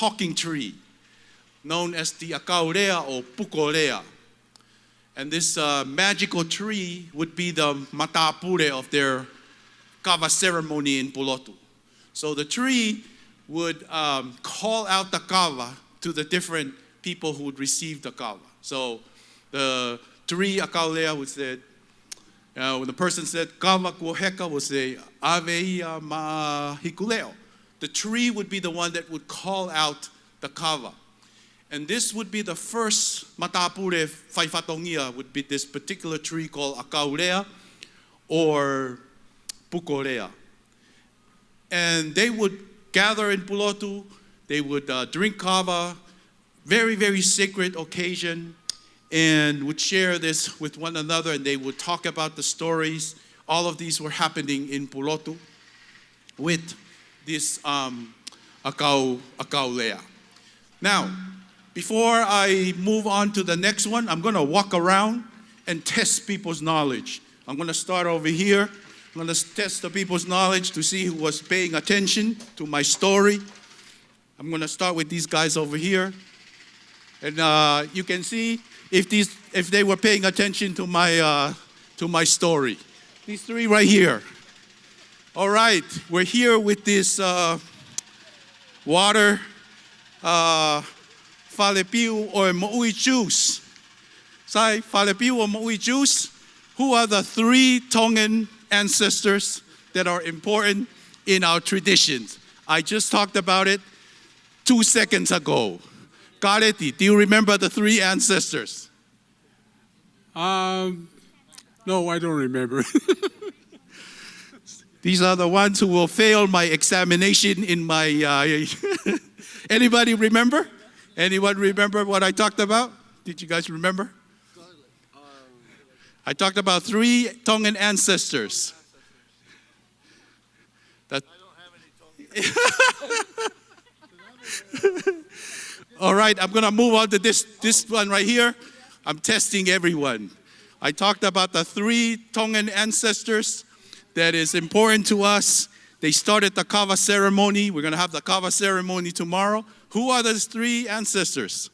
talking tree known as the akaurea or pukolea. And this magical tree would be the matapure of their kava ceremony in Pulotu. So the tree would call out the kava to the different people who would receive the kava. So the tree akaulea would say, when the person said kava kuoheka, would say aveia ma hikuleo. The tree would be the one that would call out the kava. And this would be the first matapure whaiwhatongia, would be this particular tree called akaurea or pukorea. And they would gather in Pulotu, they would drink kava, very, very sacred occasion, and would share this with one another, and they would talk about the stories. All of these were happening in Pulotu with this akaulea. Now, before I move on to the next one, I'm going to walk around and test people's knowledge. I'm going to start over here. I'm going to test the people's knowledge to see who was paying attention to my story. I'm going to start with these guys over here. And you can see if they were paying attention to my story. These three right here. All right, we're here with this water falepiu or mo'ui juice. Sai, falepiu or mo'ui juice. Who are the three Tongan ancestors that are important in our traditions? I just talked about it 2 seconds ago. Kareti, do you remember the three ancestors? No, I don't remember. These are the ones who will fail my examination in my... Anybody remember? Anyone remember what I talked about? Did you guys remember? I talked about three Tongan ancestors. That... All right, I'm going to move on to this one right here. I'm testing everyone. I talked about the three Tongan ancestors that is important to us. They started the kava ceremony. We're going to have the kava ceremony tomorrow. Who are those three ancestors?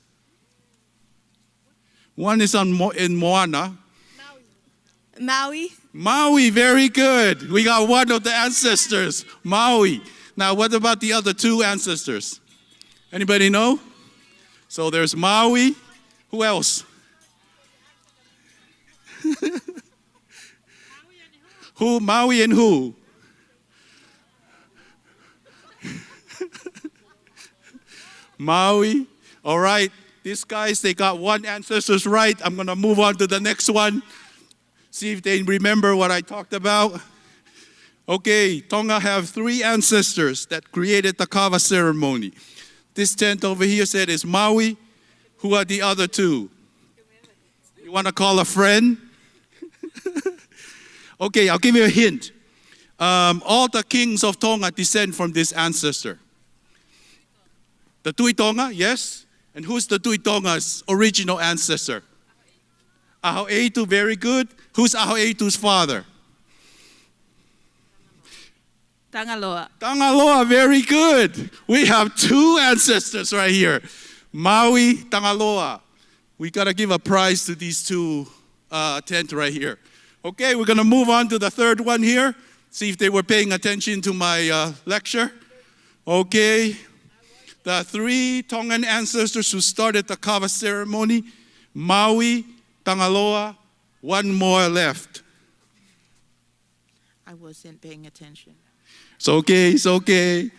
One is in Moana. Maui. Maui, very good. We got one of the ancestors, Maui. Now, what about the other two ancestors? Anybody know? So there's Maui. Who else? Who? Maui and who? Maui. All right. These guys, they got one ancestors right. I'm going to move on to the next one. See if they remember what I talked about. Okay, Tonga have three ancestors that created the kava ceremony. This tent over here said is Maui. Who are the other two? You want to call a friend? Okay, I'll give you a hint. All the kings of Tonga descend from this ancestor. The Tui Tonga, yes? And who's the Tui Tonga's original ancestor? Aho'eitu, very good. Who's Aho'eitu's father? Tangaloa. Tangaloa, very good. We have two ancestors right here. Maui, Tangaloa. We got to give a prize to these two tents right here. Okay, we're going to move on to the third one here. See if they were paying attention to my lecture. Okay. The three Tongan ancestors who started the kava ceremony, Maui, Tangaloa, one more left. I wasn't paying attention. It's okay, it's okay.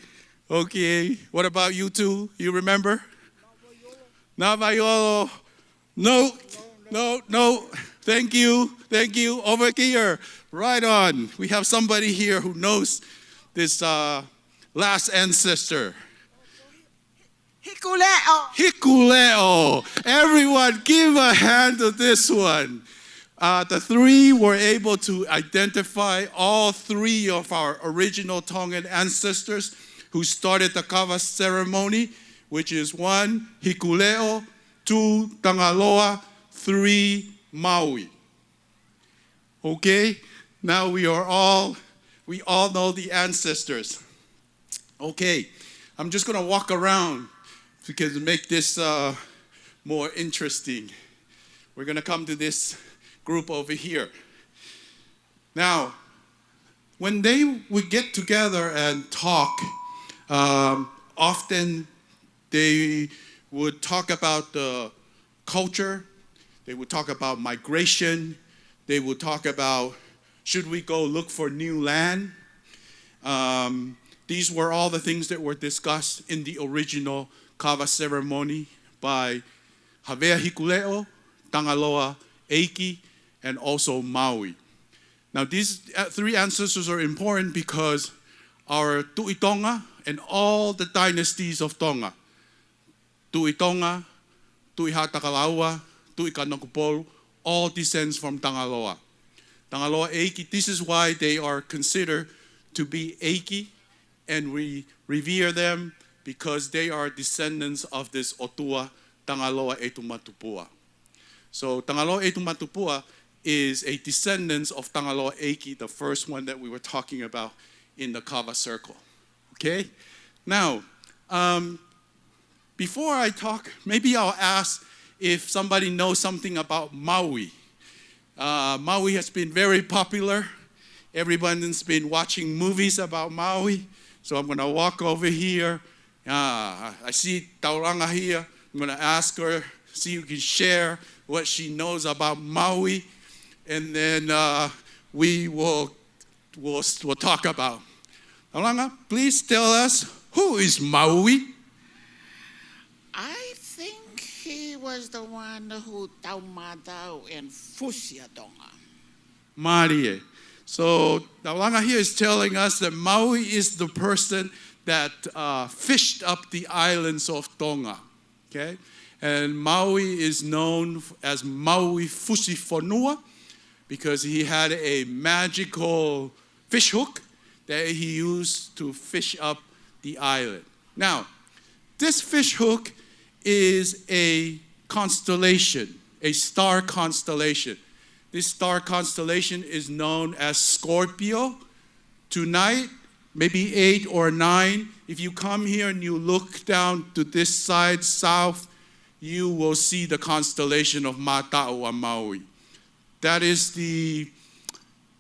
Okay, what about you two? You remember? Navaiolo. No, no, no. Thank you, thank you. Over here, right on. We have somebody here who knows this last ancestor. Hikuleo. Hikuleo. Everyone give a hand to this one. The three were able to identify all three of our original Tongan ancestors who started the kava ceremony, which is 1, Hikuleo, 2, Tangaloa, 3, Maui. Okay, now we all know the ancestors. Okay, I'm just gonna walk around to make this more interesting, we're going to come to this group over here. Now, when they would get together and talk, often they would talk about the culture, they would talk about migration, they would talk about should we go look for new land. These were all the things that were discussed in the original kava ceremony by Havea Hikuleo, Tangaloa, Eiki, and also Maui. Now these three ancestors are important because our Tu'i Tonga and all the dynasties of Tonga, Tu'i Tonga, Tu'i Hatakalaua, Tu'i Kanokupolu, all descends from Tangaloa. Tangaloa Eiki, this is why they are considered to be Eiki, and we revere them because they are descendants of this Otua, Tangaloa Etumatupua. So Tangaloa Etumatupua is a descendant of Tangaloa Eiki, the first one that we were talking about in the Kava circle. Okay? Now, before I talk, maybe I'll ask if somebody knows something about Maui. Maui has been very popular. Everyone's been watching movies about Maui. So I'm going to walk over here. I see Tauranga here. I'm going to ask her, see if you can share what she knows about Maui. And then we will talk about. Tauranga, please tell us, who is Maui? I think he was the one who taumadau in Fusia Tonga. Marie. So Tauranga here is telling us that Maui is the person that fished up the islands of Tonga. Okay? And Maui is known as Maui Fusifonua because he had a magical fish hook that he used to fish up the island. Now, this fish hook is a constellation, a star constellation. This star constellation is known as Scorpio. Tonight, maybe 8 or 9, if you come here and you look down to this side, south, you will see the constellation of Mata'u on Maui. That is the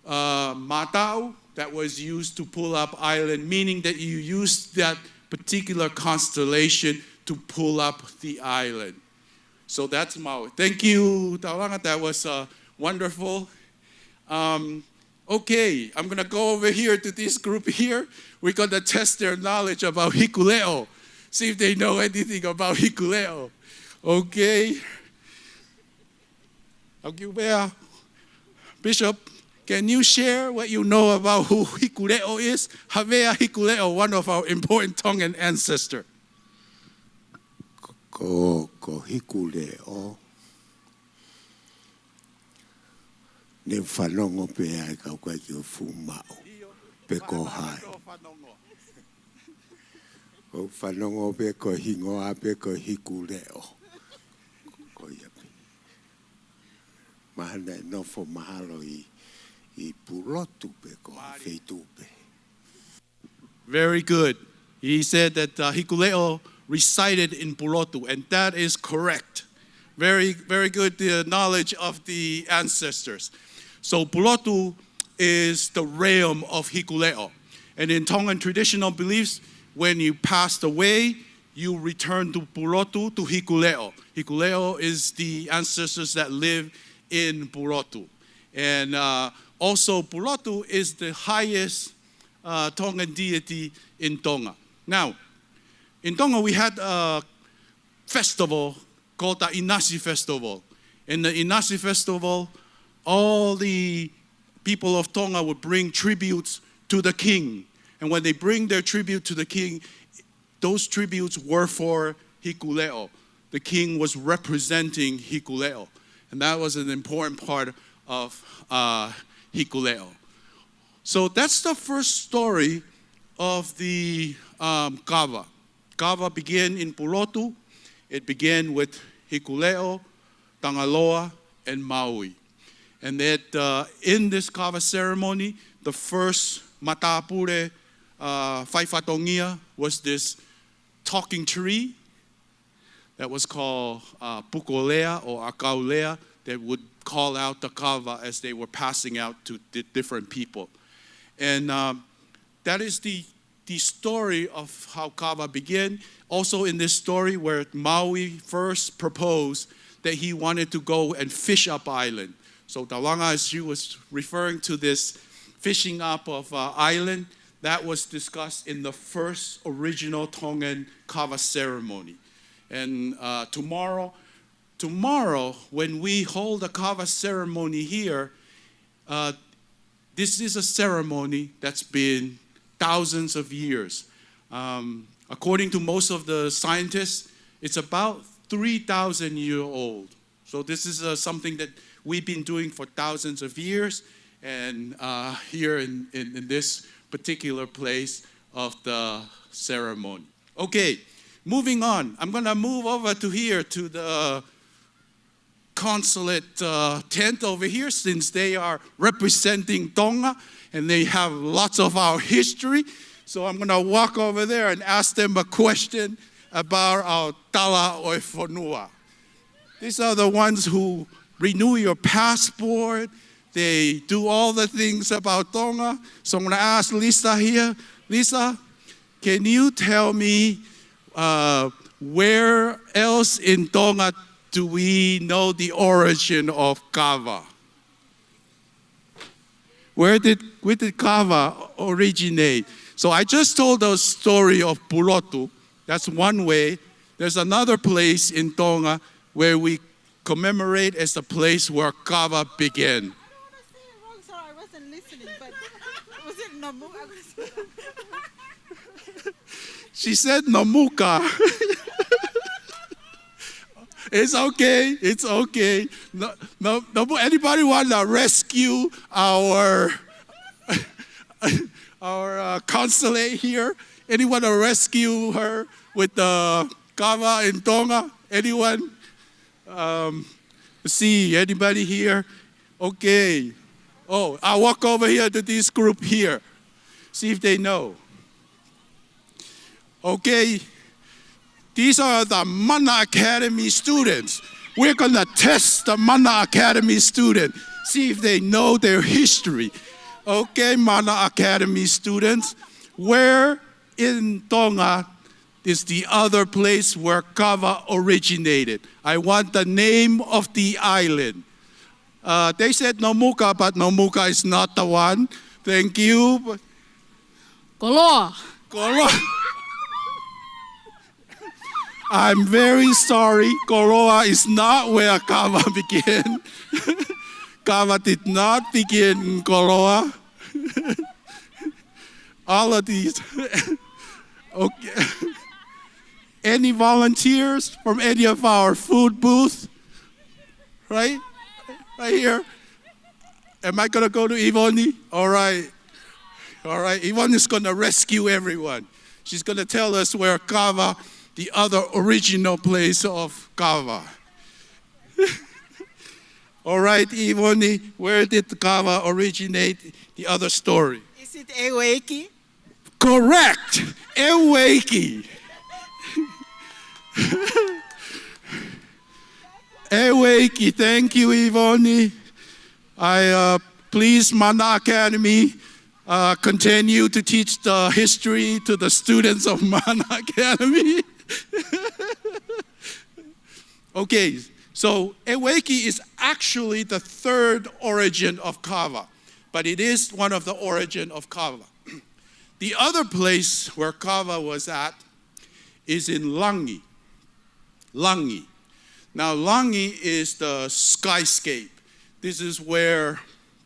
Mata'u that was used to pull up island, meaning that you used that particular constellation to pull up the island. So that's Maui. Thank you, Tauranga. That was wonderful. Okay, I'm going to go over here to this group here. We're going to test their knowledge about Hikuleo. See if they know anything about Hikuleo. Okay. Bishop, can you share what you know about who Hikuleo is? Havea Hikuleo, one of our important Tongan ancestors. Ko Hikuleo ne whanongo pe ai kau kai ki o fumao pe ko hai. Ko whanongo pe ko hingoa pe ko Hikuleo. Ko iapi. Mahana no fo mahalo I pulotu pe ko feitu pe. Very good. He said that Hikuleo resided in Pulotu, and that is correct. Very, very good knowledge of the ancestors. So Pulotu is the realm of Hikuleo. And in Tongan traditional beliefs, when you passed away, you return to Pulotu, to Hikuleo. Hikuleo is the ancestors that live in Pulotu. And also Pulotu is the highest Tongan deity in Tonga. Now, in Tonga, we had a festival called the Inasi Festival. In the Inasi Festival, all the people of Tonga would bring tributes to the king. And when they bring their tribute to the king, those tributes were for Hikuleo. The king was representing Hikuleo. And that was an important part of Hikuleo. So that's the first story of the kava. Kava began in Pulotu. It began with Hikuleo, Tangaloa, and Maui. And that in this kava ceremony, the first matapure whaifatongia was this talking tree that was called pukolea or akaulea that would call out the kava as they were passing out to different people. And that is the story of how kava began. Also in this story where Maui first proposed that he wanted to go and fish up island. So Tawanga, as she was referring to this fishing up of island, that was discussed in the first original Tongan kava ceremony. And tomorrow, when we hold a kava ceremony here, this is a ceremony that's been thousands of years. According to most of the scientists, it's about 3,000 years old. So this is something that we've been doing for thousands of years, and here in this particular place of the ceremony. Okay, moving on. I'm going to move over to here to the consulate tent over here, since they are representing Tonga and they have lots of our history. So I'm going to walk over there and ask them a question about our tala o whanua. These are the ones who renew your passport. They do all the things about Tonga. So I'm going to ask Lisa here. Lisa, can you tell me where else in Tonga do we know the origin of kava? Where did kava originate? So I just told the story of Pulotu. That's one way. There's another place in Tonga where we commemorate as the place where kava began. I don't want to say it wrong, sorry, I wasn't listening, but was it Namu? She said Namuka. It's okay, it's okay. No, anybody want to rescue our consulate here? Anyone to rescue her with the kava in Tonga? Anyone? Let's see, anybody here? Okay. Oh, I'll walk over here to this group here. See if they know. Okay. These are the Mana Academy students. We're going to test the Mana Academy student, see if they know their history. Okay, Mana Academy students, where in Tonga is the other place where kava originated? I want the name of the island. They said Namuka, but Namuka is not the one. Thank you. Koloa. Koloa. I'm very sorry. Koloa is not where kava began. Kava did not begin in Koloa. All of these. Okay. Any volunteers from any of our food booths? Right? Right here. Am I going to go to Ivoni? All right. All right. Ivoni is going to rescue everyone. She's going to tell us where kava, the other original place of kava. All right, Ivoni, where did the kava originate? The other story. Is it Eweki? Correct. Eweki. Eweki. Thank you, Ivoni. Please, Mana Academy, continue to teach the history to the students of Mana Academy. Okay, so Eweki is actually the third origin of kava, but it is one of the origin of kava. The other place where kava was at is in Langi. Langi. Now, Langi is the skyscape. This is where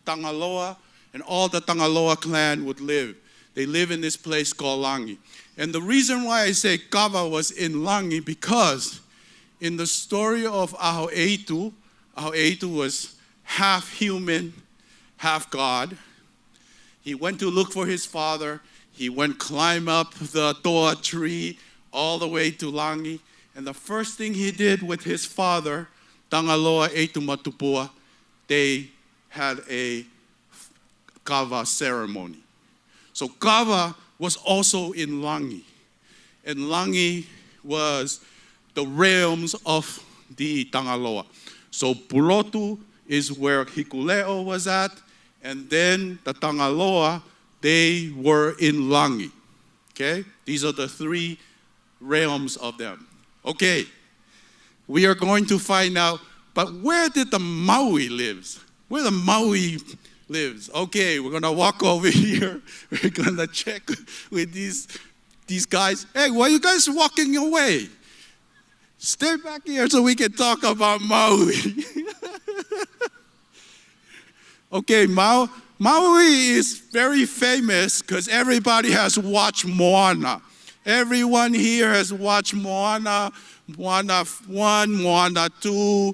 Tangaloa and all the Tangaloa clan would live. They live in this place called Langi. And the reason why I say kava was in Langi, because in the story of Aho'eitu was half human, half God. He went to look for his father. He went climb up the toa tree all the way to Langi. And the first thing he did with his father, Tangaloa Eitu Matupua, they had a kava ceremony. So kava was also in Langi. And Langi was the realms of the Tangaloa. So Pulotu is where Hikuleo was at, and then the Tangaloa, they were in Langi. Okay? These are the three realms of them. Okay, we are going to find out, but where did the Maui lives? Where the Maui lives? Okay, we're gonna walk over here. We're gonna check with these guys. Hey, why are you guys walking away? Stay back here so we can talk about Maui. Okay, Maui is very famous because everybody has watched Moana. Everyone here has watched Moana, Moana 1, Moana 2,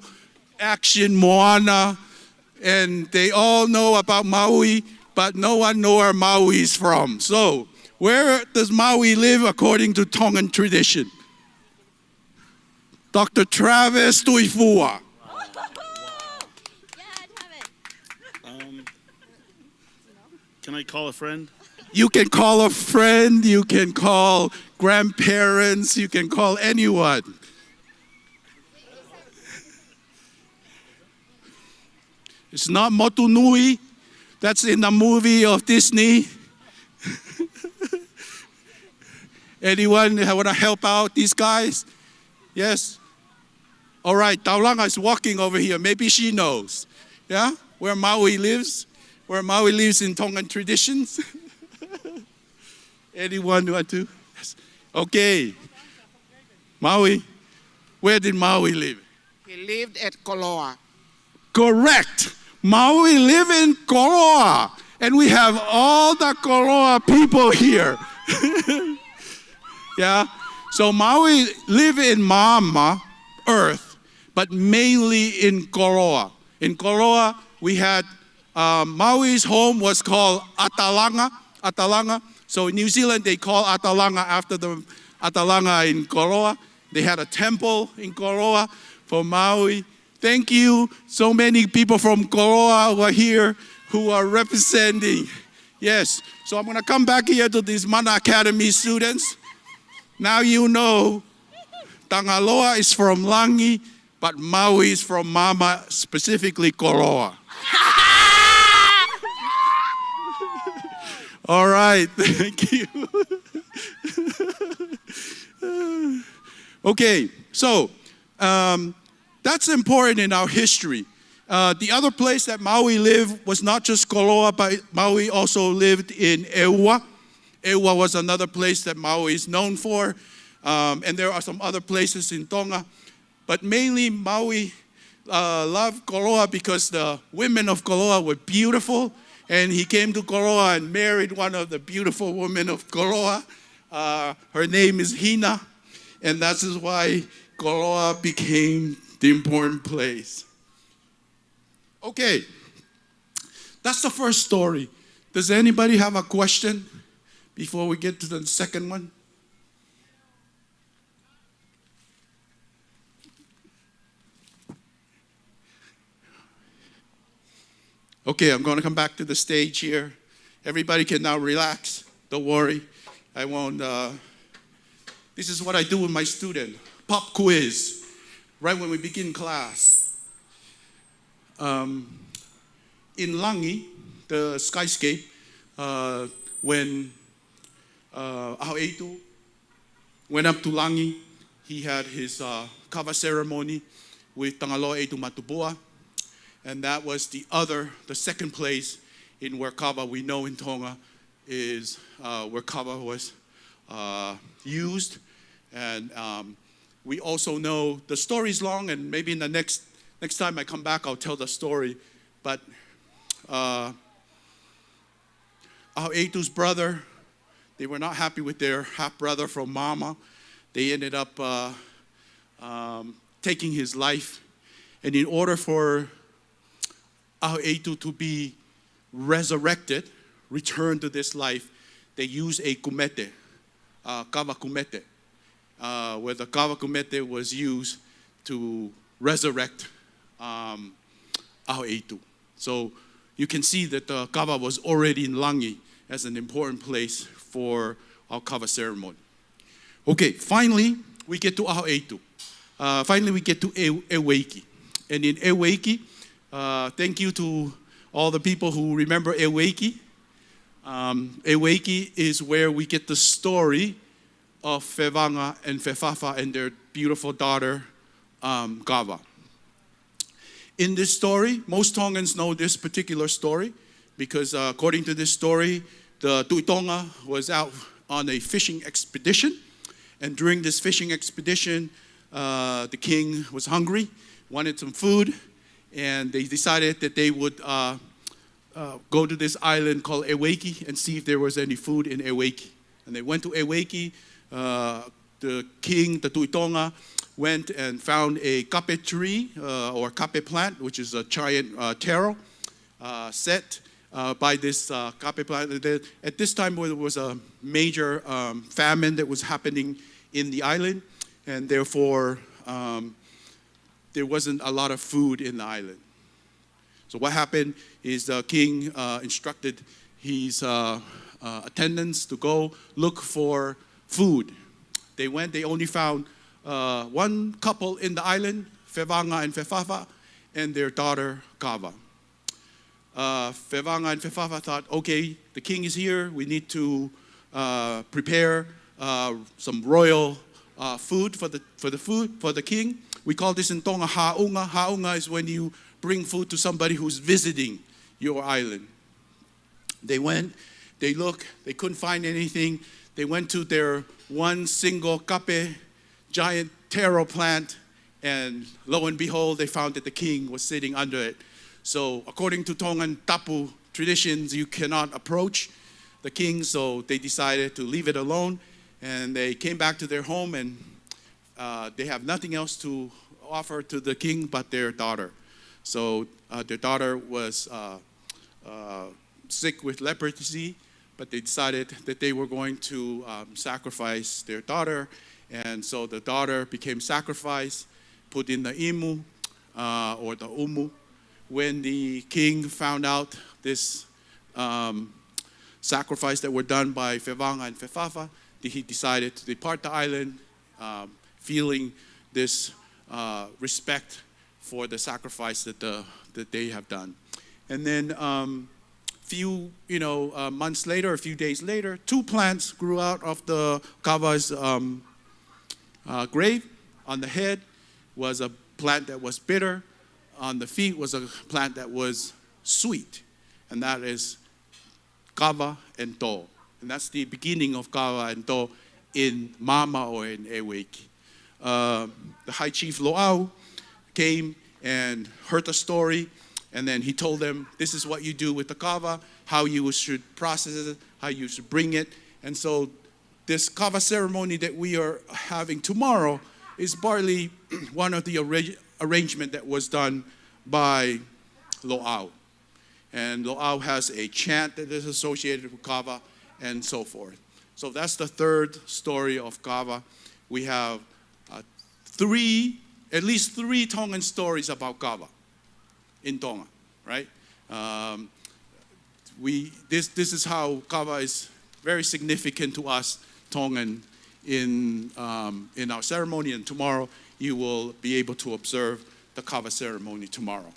Action Moana, and they all know about Maui, but no one knows where Maui is from. So, where does Maui live according to Tongan tradition? Dr. Travis Tuifua. Can I call a friend? You can call a friend, you can call grandparents, you can call anyone. It's not Motunui. That's in the movie of Disney. Anyone want to help out these guys? Yes? All right, Taulanga is walking over here. Maybe she knows. Yeah? Where Maui lives? Where Maui lives in Tongan traditions? Anyone want to? Yes. Okay. Maui. Where did Maui live? He lived at Koloa. Correct. Maui live in Koloa. And we have all the Koloa people here. Yeah? So Maui live in Mama, Earth, but mainly in Koloa. In Koloa, we had, Maui's home was called Atalanga. So in New Zealand, they call Atalanga after the Atalanga in Koloa. They had a temple in Koloa for Maui. Thank you. So many people from Koloa were here who are representing. Yes. So I'm going to come back here to these Mana Academy students. Now you know Tangaloa is from Langi, but Maui is from Mama, specifically Koloa. All right, thank you. Okay, so that's important in our history. The other place that Maui lived was not just Koloa, but Maui also lived in Eua. Eua was another place that Maui is known for. And there are some other places in Tonga. But mainly Maui loved Koloa because the women of Koloa were beautiful. And he came to Koloa and married one of the beautiful women of Koloa. Her name is Hina. And that's why Koloa became the important place. Okay, that's the first story. Does anybody have a question before we get to the second one? Okay, I'm going to come back to the stage here. Everybody can now relax. Don't worry. I won't. This is what I do with my student. Pop quiz, right when we begin class. In Langi, the skyscape, when Aoeitu went up to Langi, he had his kava ceremony with Tangaloa Eitu Matupua. And that was the second place in where kava we know in Tonga is where kava was used. And we also know the story's long, and maybe in the next time I come back, I'll tell the story. But Aoeitu's brother, they were not happy with their half-brother from Mama. They ended up taking his life. And in order for Aoeitu to be resurrected, returned to this life, they used a kumete, kava kumete, where the kava kumete was used to resurrect Aoeitu. So you can see that the kava was already in Langi as an important place for our kava ceremony. Okay, finally, we get to Aho'eitu. Finally, we get to Eweiki. And in Eweiki, thank you to all the people who remember Eweiki. Eweiki is where we get the story of Fevanga and Fefafa and their beautiful daughter, Gava. In this story, most Tongans know this particular story because according to this story, the Tuitonga was out on a fishing expedition. And during this fishing expedition, the king was hungry, wanted some food, and they decided that they would go to this island called Eweiki and see if there was any food in Eweiki. And they went to Eweiki. The king, the Tuitonga, went and found a kape tree or kape plant, which is a giant taro set by this kape plant. At this time, there was a major famine that was happening in the island, and therefore there wasn't a lot of food in the island. So what happened is the king instructed his attendants to go look for food. They went, they only found one couple in the island, Fevanga and Fefafa, and their daughter, Kava. Fevanga and Fefafa thought, okay, the king is here, we need to prepare some royal food for the king. We call this in Tonga ha'unga. Ha'unga is when you bring food to somebody who's visiting your island. They went, they looked, they couldn't find anything. They went to their one single kape, giant taro plant, and lo and behold, they found that the king was sitting under it. So according to Tongan tapu traditions, you cannot approach the king, so they decided to leave it alone, and they came back to their home, and they have nothing else to offer to the king but their daughter. So their daughter was sick with leprosy, but they decided that they were going to sacrifice their daughter, and so the daughter became sacrificed, put in the imu or the umu. When the king found out this sacrifice that were done by Fevanga and Fefafa, he decided to depart the island, feeling this respect for the sacrifice that they have done. And then few months later, a few days later, two plants grew out of the Kava's grave. On the head was a plant that was bitter. On the feet was a plant that was sweet, and that is Kava and To. And that's the beginning of Kava and To in Mama or in Eweiki. The High Chief Lo'au came and heard the story, and then he told them, this is what you do with the kava, how you should process it, how you should bring it. And so this kava ceremony that we are having tomorrow is partly one of the arrangement that was done by Lo'au. And Lo'au has a chant that is associated with kava and so forth. So that's the third story of kava. We have at least three Tongan stories about kava in Tonga, right? This is how kava is very significant to us Tongan in our ceremony, and tomorrow you will be able to observe the kava ceremony tomorrow.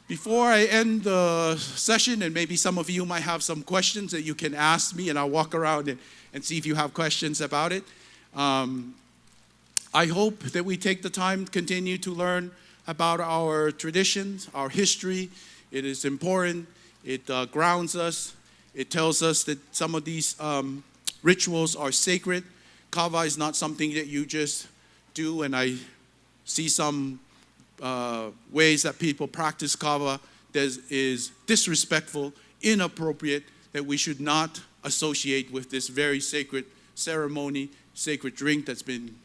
Before I end the session, and maybe some of you might have some questions that you can ask me, and I'll walk around and see if you have questions about it. I hope that we take the time to continue to learn about our traditions, our history. It is important. It grounds us. It tells us that some of these rituals are sacred. Kava is not something that you just do, and I see some ways that people practice kava that is disrespectful, inappropriate, that we should not associate with this very sacred ceremony, sacred drink that's been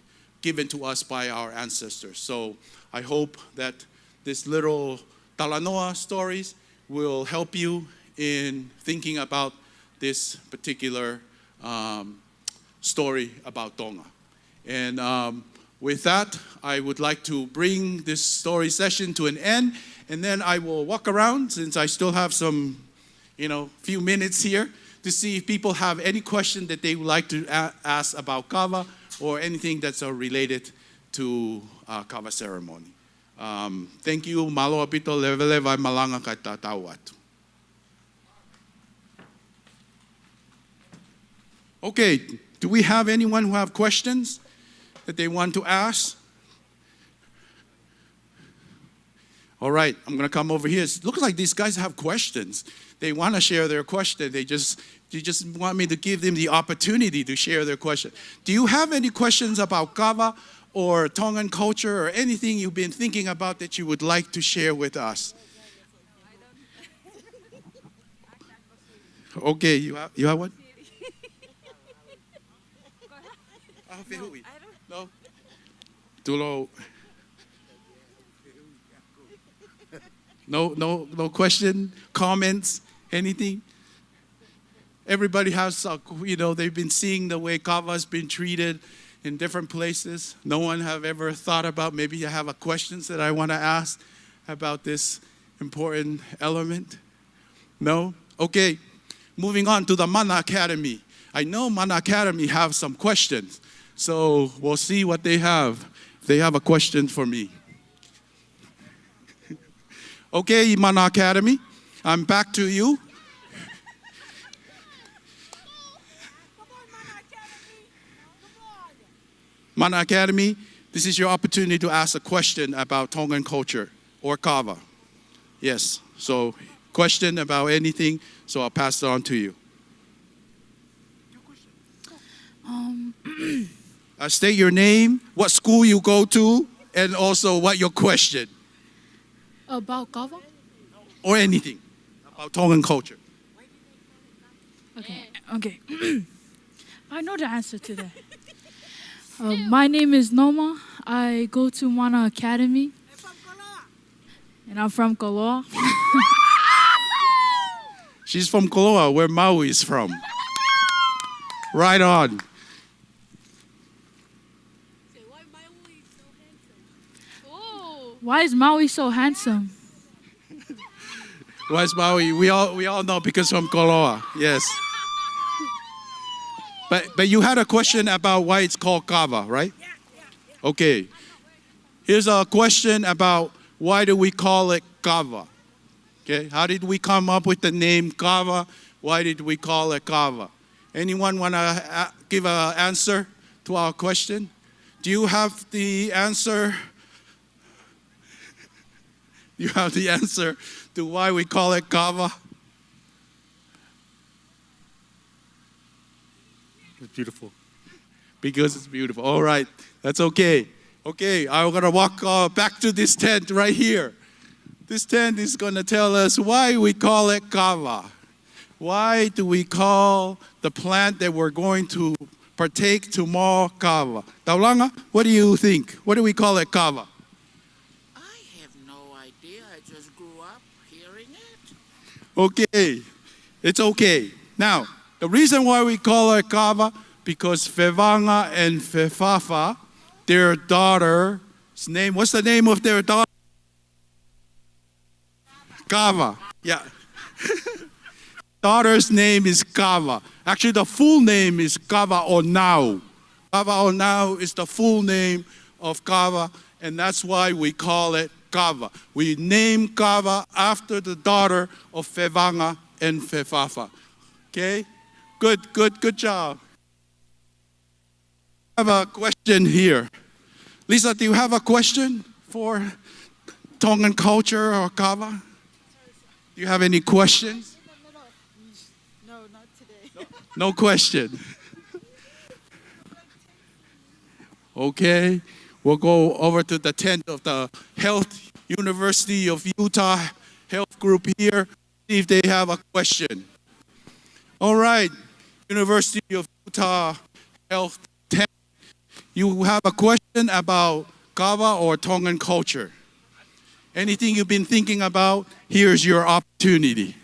given to us by our ancestors. So I hope that this little talanoa stories will help you in thinking about this particular story about Tonga. And with that, I would like to bring this story session to an end, and then I will walk around, since I still have some, few minutes here, to see if people have any question that they would like to ask about kava or anything that's related to kava ceremony. Thank you. Malo apito levele vai malanga kai tatau atu. Okay, do we have anyone who have questions that they want to ask? All right, I'm going to come over here. It looks like these guys have questions. They want to share their question. They just want me to give them the opportunity to share their question. Do you have any questions about kava or Tongan culture or anything you've been thinking about that you would like to share with us? Okay, you have one? No? Tulo. No question, comments, anything? Everybody has, they've been seeing the way kava has been treated in different places. No one have ever thought about, maybe you have questions that I want to ask about this important element? No? Okay, moving on to the Mana Academy. I know Mana Academy have some questions, so we'll see what they have. If they have a question for me. Okay, Mana Academy, I'm back to you. Mana Academy, this is your opportunity to ask a question about Tongan culture or kava. Yes, so question about anything, so I'll pass it on to you. State your name, what school you go to, and also what your question. About kava? Or anything about Tongan culture. Okay. I know the answer to that. My name is Noma. I go to Mana Academy. And I'm from Koloa. She's from Koloa, where Maui is from. Right on. Why is Maui so handsome? Why is Maui? We all know because from Koloa. Yes. But you had a question about why it's called kava, right? Okay. Here's a question about why do we call it kava? Okay. How did we come up with the name kava? Why did we call it kava? Anyone want to give an answer to our question? Do you have the answer? You have the answer to why we call it kava? It's beautiful. Because it's beautiful. All right, that's okay. Okay, I'm going to walk back to this tent right here. This tent is going to tell us why we call it kava. Why do we call the plant that we're going to partake tomorrow kava? Taulanga, what do you think? What do we call it kava? I have no idea. I just grew up hearing it. Okay, it's okay. Now, the reason why we call it kava, because Fevanga and Fefafa, their daughter's name, what's the name of their daughter? Kava, yeah. Daughter's name is Kava. Actually, the full name is Kava Onau. Kava Onau is the full name of Kava, and that's why we call it Kava. We name Kava after the daughter of Fevanga and Fefafa. Okay? Good job. I have a question here. Lisa, do you have a question for Tongan culture or kava? Do you have any questions? No, not today. No question. Okay, we'll go over to the tent of the Health University of Utah Health Group here, see if they have a question. All right, University of Utah Health tent. You have a question about kava or Tongan culture? Anything you've been thinking about? Here's your opportunity.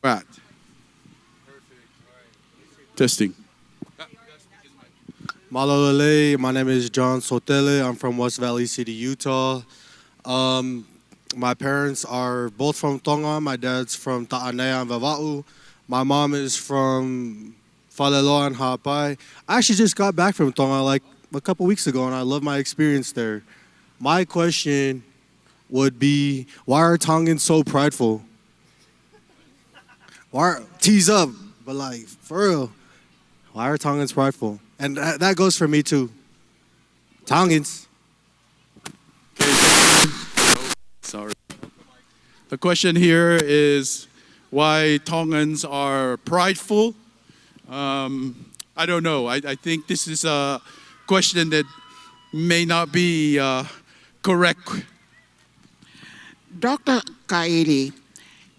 Right. Testing. Malalele, my name is John Sotele. I'm from West Valley City, Utah. My parents are both from Tongan. My dad's from Ta'anea and Vava'u. My mom is from Falelo and Ha'apai. I actually just got back from Tonga like a couple weeks ago, and I love my experience there. My question would be, why are Tongans so prideful? Tease up, but like, for real, why are Tongans prideful? And that goes for me too. Tongans. Sorry. The question here is why Tongans are prideful. I don't know. I think this is a question that may not be correct. Dr. Kairi,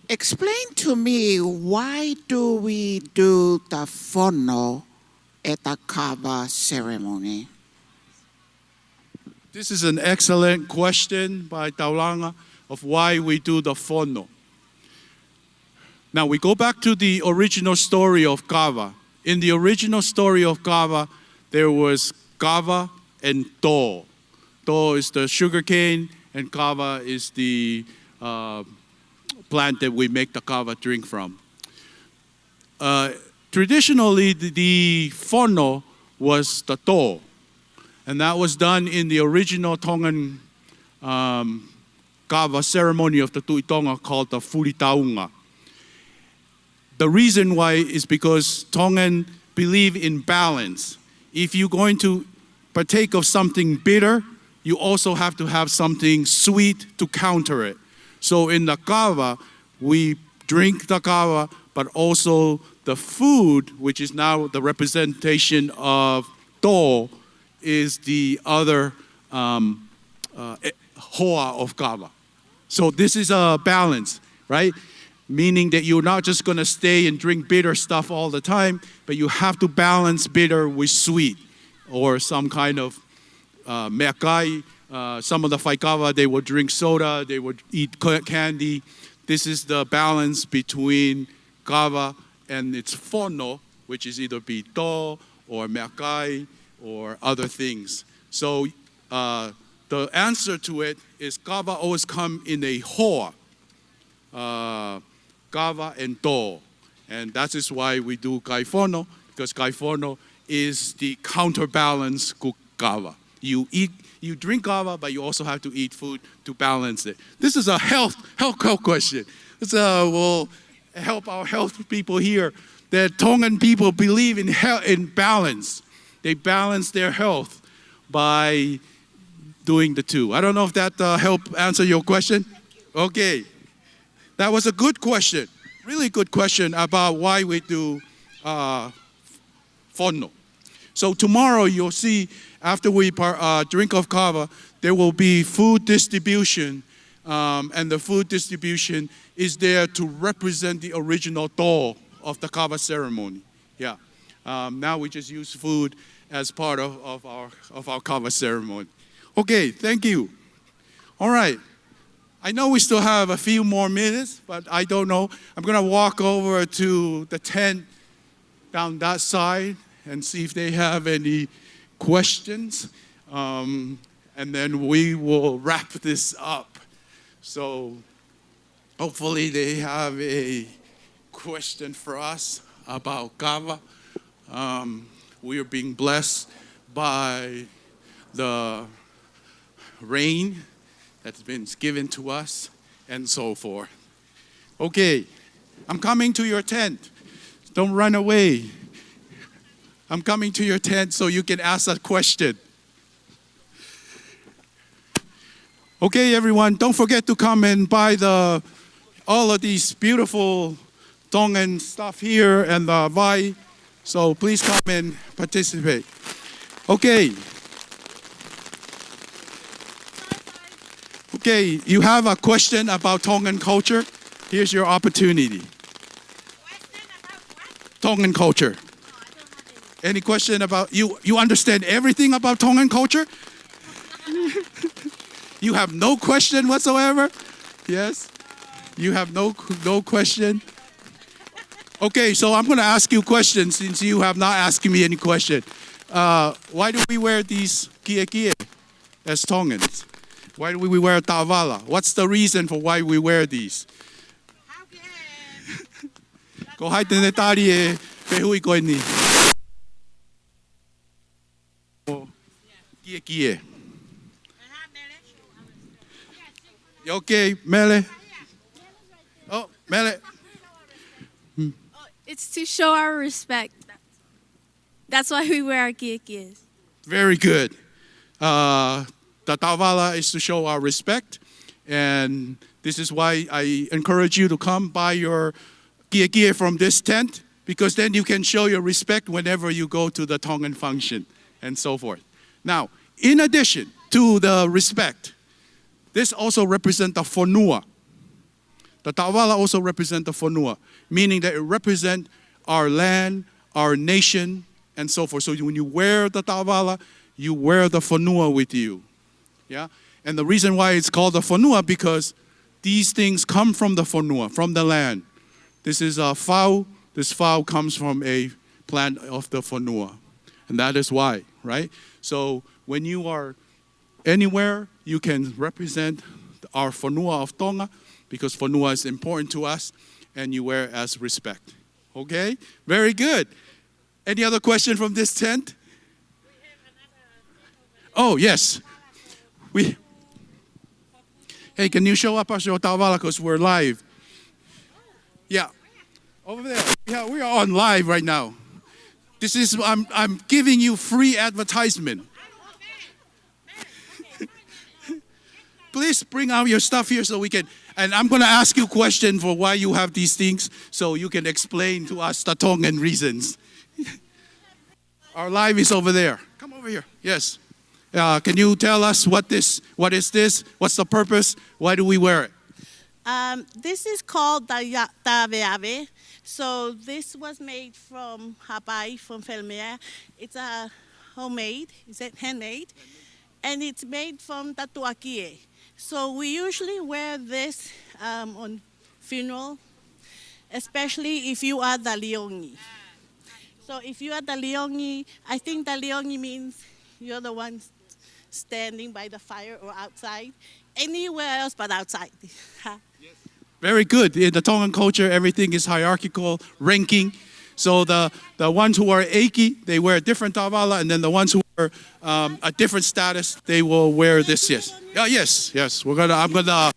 explain to me, why do we do the fono at the kava ceremony? This is an excellent question by Taulanga of why we do the fono. Now we go back to the original story of kava. In the original story of kava, there was kava and to. To is the sugar cane, and kava is the plant that we make the kava drink from. Traditionally, the fono was the to, and that was done in the original Tongan kava ceremony of the Tuitonga called the Furitaunga. The reason why is because Tongan believe in balance. If you're going to partake of something bitter, you also have to have something sweet to counter it. So in the kava, we drink the kava, but also the food, which is now the representation of to, is the other hoa of kava. So this is a balance, right? Meaning that you're not just going to stay and drink bitter stuff all the time, but you have to balance bitter with sweet, or some kind of meakai. Some of the Faikava, they would drink soda, they would eat candy. This is the balance between kava and its fono, which is either bito or meakai or other things. So the answer to it is kava always come in a hoa. Kava and to. And that is why we do kaifono, because kaifono is the counterbalance to kava. You drink kava, but you also have to eat food to balance it. This is a health question. This will help our health people here. That Tongan people believe in balance. They balance their health by doing the two. I don't know if that helped answer your question. Okay. That was a good question, really good question about why we do fono. So tomorrow you'll see, after we drink of kava, there will be food distribution, and the food distribution is there to represent the original to of the kava ceremony. Yeah. Now we just use food as part of our kava ceremony. Okay, thank you. All right. I know we still have a few more minutes, but I don't know. I'm going to walk over to the tent down that side and see if they have any questions. And then we will wrap this up. So hopefully they have a question for us about kava. We are being blessed by the rain that's been given to us, and so forth. Okay, I'm coming to your tent. Don't run away. I'm coming to your tent so you can ask a question. Okay, everyone, don't forget to come and buy all of these beautiful Tongan stuff here and the vai. So please come and participate. Okay. Okay, you have a question about Tongan culture? Here's your opportunity. Tongan culture. Any question about, you understand everything about Tongan culture? You have no question whatsoever? Yes? You have no question? Okay, so I'm going to ask you questions since you have not asked me any question. Why do we wear these kie as Tongans? Why do we wear ta'avala? What's the reason for why we wear these? Ko hai tene tari e pehui koe ni. Kie kie. You okay, Mele? Oh, Mele. It's to show our respect. That's why we wear our kikias. Very good. The ta'avala is to show our respect, and this is why I encourage you to come buy your kia from this tent, because then you can show your respect whenever you go to the Tongan function and so forth. Now, in addition to the respect, this also represents the fonua. The ta'avala also represents the fonua, meaning that it represents our land, our nation, and so forth. So when you wear the ta'avala, you wear the fonua with you. Yeah? And the reason why it's called the fonua, because these things come from the fonua, from the land. This is a fau. This fau comes from a plant of the fonua. And that is why, right? So when you are anywhere, you can represent our fonua of Tonga, because fonua is important to us, and you wear it as respect. Okay? Very good. Any other question from this tent? Oh, yes. Hey, can you show up us your ta'avala, because we're live? Yeah. Over there. Yeah, we are on live right now. This is, I'm giving you free advertisement. Please bring out your stuff here so we can, and I'm going to ask you a question for why you have these things, so you can explain to us the Tongan reasons. Our live is over there. Come over here. Yes. Can you tell us what is this? What's the purpose? Why do we wear it? This is called ta'aveave. So this was made from Hawaii, from Felmea. It's a homemade, is it handmade? And it's made from tatuakie. So we usually wear this on funeral, especially if you are the leongi. So if you are the leongi, I think the leongi means you're the one standing by the fire or outside. Anywhere else but outside. Very good. In the Tongan culture, everything is hierarchical, ranking. So the ones who are eiki, they wear a different ta'avala, and then the ones who are a different status, they will wear this. Yes. Yeah. Yes. Yes. I'm gonna.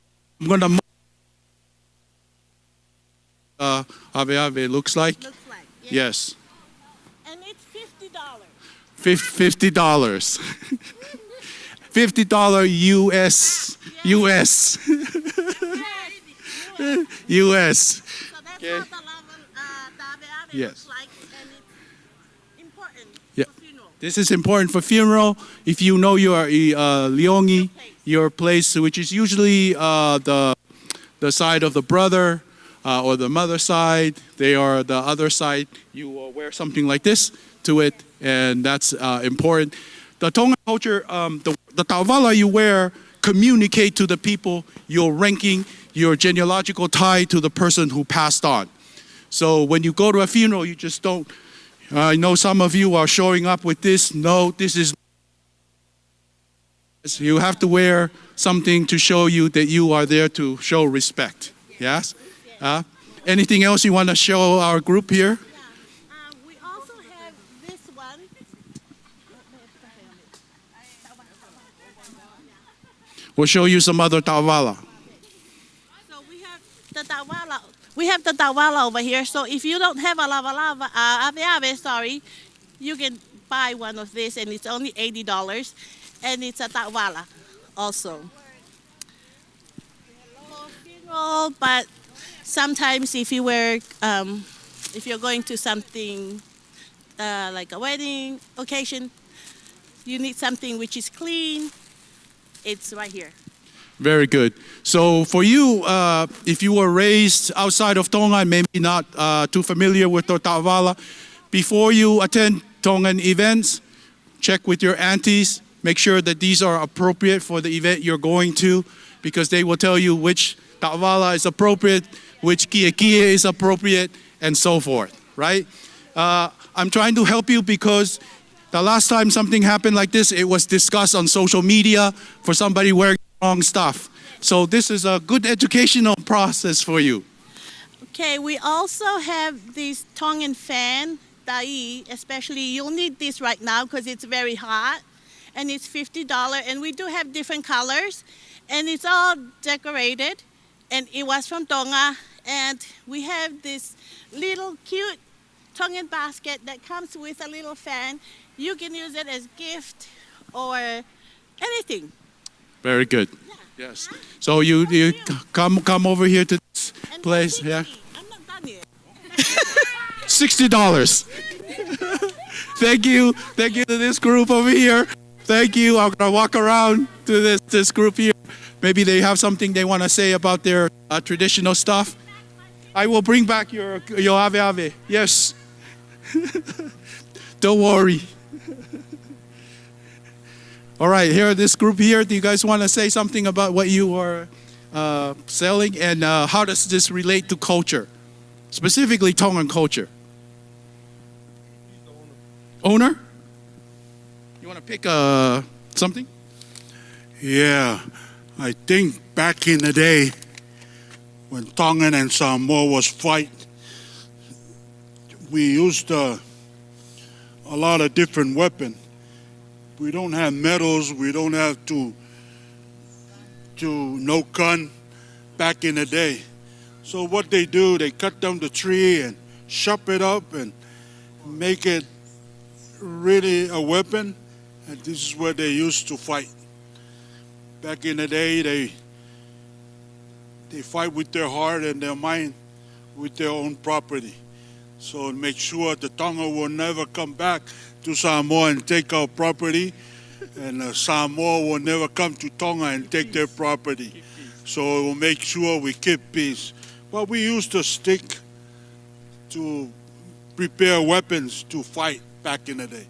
Ave looks like. Looks like. Yes. And it's $50. $50. $50 US. US. US. So that's Okay. what the ta'aveave Yes. looks like, and it's important Yeah. for funeral. This is important for funeral. If you know you are leongi, your place, which is usually the side of the brother or the mother side, they are the other side. You will wear something like this to it, and that's important. The Tongan culture, the ta'avala you wear communicate to the people your ranking, your genealogical tie to the person who passed on. So when you go to a funeral, you just don't. I know some of you are showing up with this. No, this is. You have to wear something to show you that you are there to show respect. Yes? Anything else you want to show our group here? We also have this one. We'll show you some other ta'avala. So we have the ta'avala. We have the ta'avala over here. So if you don't have a ave, sorry, you can buy one of this, and it's only $80, and it's a ta'avala also. For funeral, but sometimes if you wear, if you're going to something like a wedding occasion, you need something which is clean. It's right here. Very good. So for you, if you were raised outside of Tonga and maybe not too familiar with the ta'avala, before you attend Tongan events, check with your aunties. Make sure that these are appropriate for the event you're going to, because they will tell you which ta'avala is appropriate, which kia is appropriate, and so forth, right? I'm trying to help you because the last time something happened like this, it was discussed on social media for somebody wearing wrong stuff. So this is a good educational process for you. Okay, we also have this Tongan fan, tai, especially you'll need this right now because it's very hot, and it's $50, and we do have different colors, and it's all decorated, and it was from Tonga, and we have this little cute Tongan basket that comes with a little fan. You can use it as gift or anything. Very good. Yes. So you come over here to this And place. don't Yeah. hit me. I'm not done yet. $60. Thank you to this group over here. Thank you. I'm gonna walk around to this group here. Maybe they have something they want to say about their traditional stuff. I will bring back your ave ave. Yes. Don't worry. All right, here this group here. Do you guys want to say something about what you are selling, and how does this relate to culture, specifically Tongan culture? Owner? You want to pick something? Yeah, I think back in the day when Tongan and Samoa was fight, we used a lot of different weapons. We don't have medals. We don't have to no gun back in the day. So what they do, they cut down the tree and chop it up and make it really a weapon. And this is where they used to fight. Back in the day, they fight with their heart and their mind, with their own property. So make sure the Tonga will never come back to Samoa and take our property, and Samoa will never come to Tonga and take their property. So we'll make sure we keep peace. But we used a stick to prepare weapons to fight back in the day.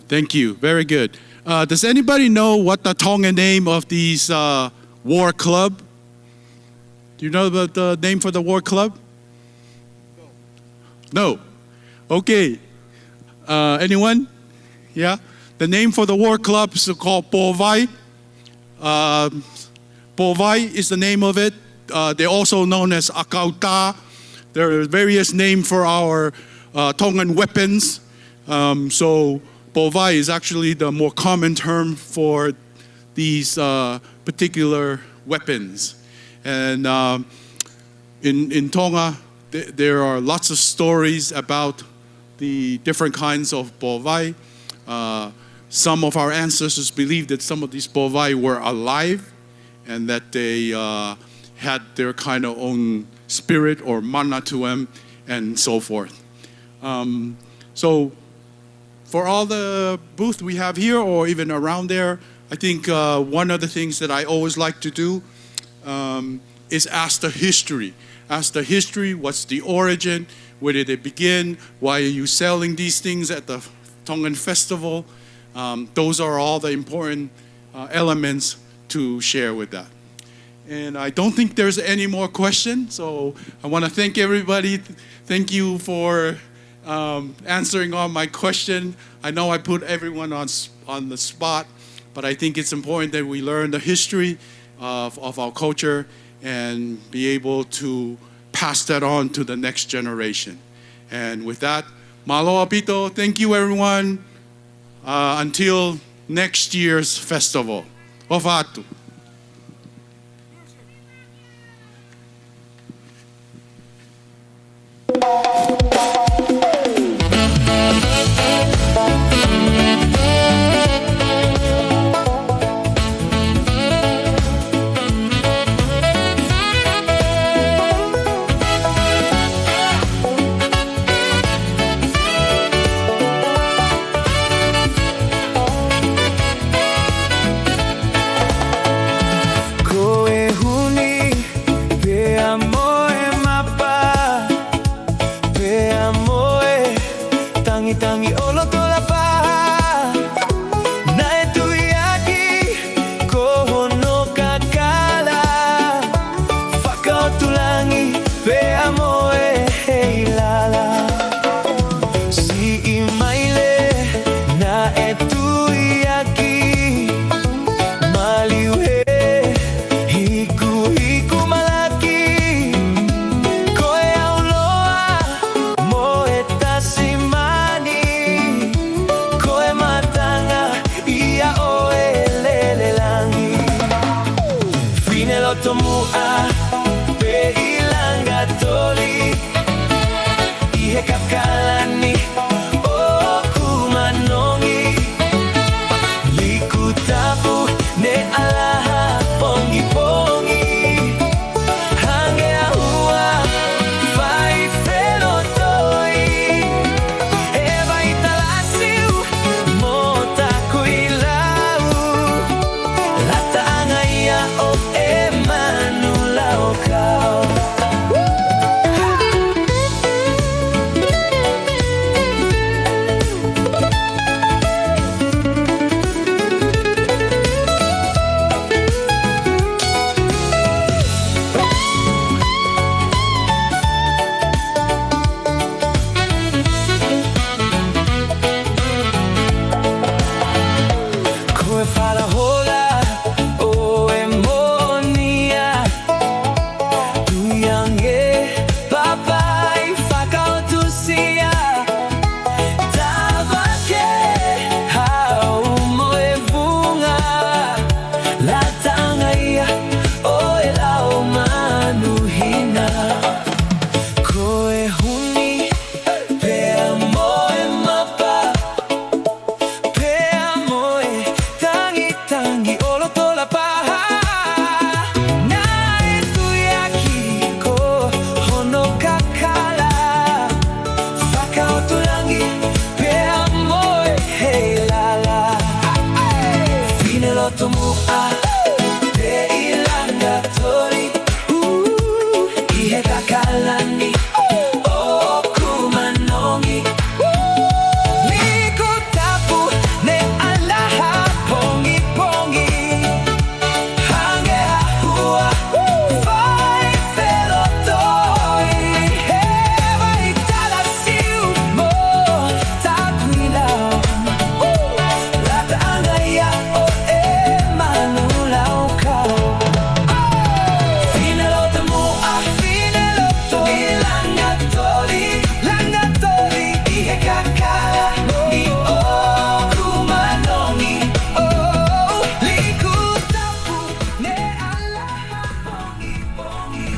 Thank you. Very good. Does anybody know what the Tongan name of these war club? Do you know about the name for the war club? No. Okay. Anyone? Yeah. The name for the war club is called Povai. Povai is the name of it. They're also known as Akauta. There are various names for our Tongan weapons. So Povai is actually the more common term for these particular weapons. And in Tonga, there are lots of stories about the different kinds of povai. Some of our ancestors believed that some of these povai were alive and that they had their kind of own spirit or mana to them and so forth. So for all the booth we have here or even around there, I think one of the things that I always like to do is ask the history. Ask the history, what's the origin, where did it begin, why are you selling these things at the Tongan festival? Those are all the important elements to share with that. And I don't think there's any more questions, so I want to thank everybody. Thank you for answering all my question. I know I put everyone on the spot, but I think it's important that we learn the history of our culture and be able to pass that on to the next generation. And with that, malo apito, thank you everyone. Until next year's festival. Ofatu. Maliwe mua pe ilanga toli ihe kakalani o kumanongi likutapu ne alaha pongi pongi hange ahua vai felo toi eva italasiu mota kuilau lata angaia o emanula o kau Koe whala hola o e monia Tuiange papai whakautusia Tawake hau mo e vunga La tanga ia o e lau manuhina Koe huni pea mo e mapa Pea moe, tangi tangi, olo tola paha Na e tuiaki ko hono kakala Whakaotulangi, pea moe, hei lala Fine loto mua, pe ilanga tori Ihe kakalani, o kumanongi Liko tapu ne alaha pongi pongi Hange ahua vai felo toi Heva itala siu mo tapuilau Lata angaia o e manula o kau Fine loto mua, fine loto Ilanga toli, ihe kakala Ni o kumanongi Oh, liku tapu Ne alaha pongi pongi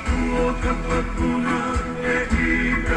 Kuoka pakuna e ina